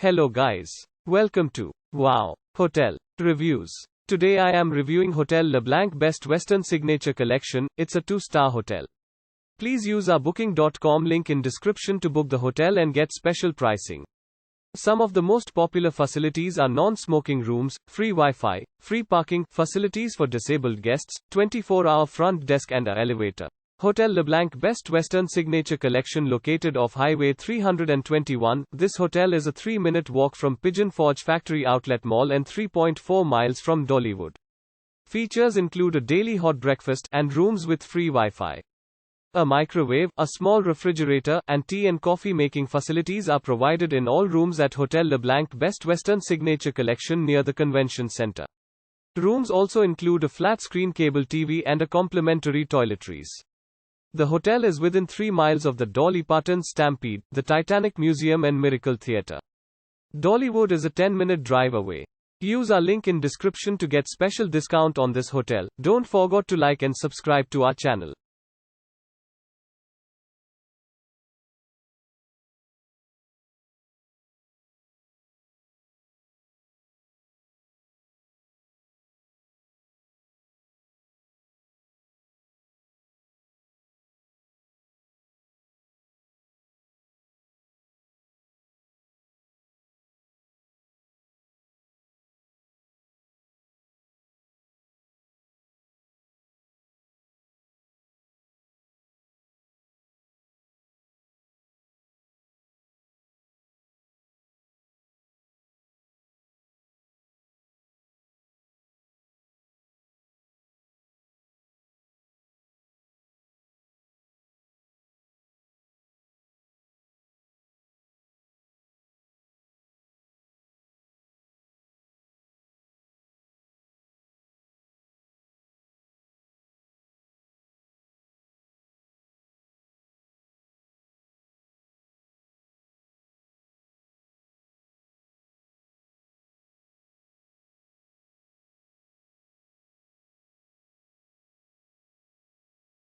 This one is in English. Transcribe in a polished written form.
Hello guys. Welcome to Wow Hotel Reviews. Today I am reviewing Hotel LeBlanc Best Western Signature Collection. It's a 2-star hotel. Please use our booking.com link in description to book the hotel and get special pricing. Some of the most popular facilities are non-smoking rooms, free Wi-Fi, free parking, facilities for disabled guests, 24-hour front desk and an elevator. Hotel LeBlanc Best Western Signature Collection located off Highway 321. This hotel is a 3-minute walk from Pigeon Factory Outlet Mall and 3.4 miles from Dollywood. Features include a daily hot breakfast and rooms with free Wi-Fi. A microwave, a small refrigerator, and tea and coffee making facilities are provided in all rooms at Hotel LeBlanc Best Western Signature Collection near the convention center. Rooms also include a flat-screen cable TV and a complimentary toiletries. The hotel is within 3 miles of the Dolly Parton Stampede, the Titanic Museum and Miracle Theatre. Dollywood is a 10-minute drive away. Use our link in description to get special discount on this hotel. Don't forget to like and subscribe to our channel.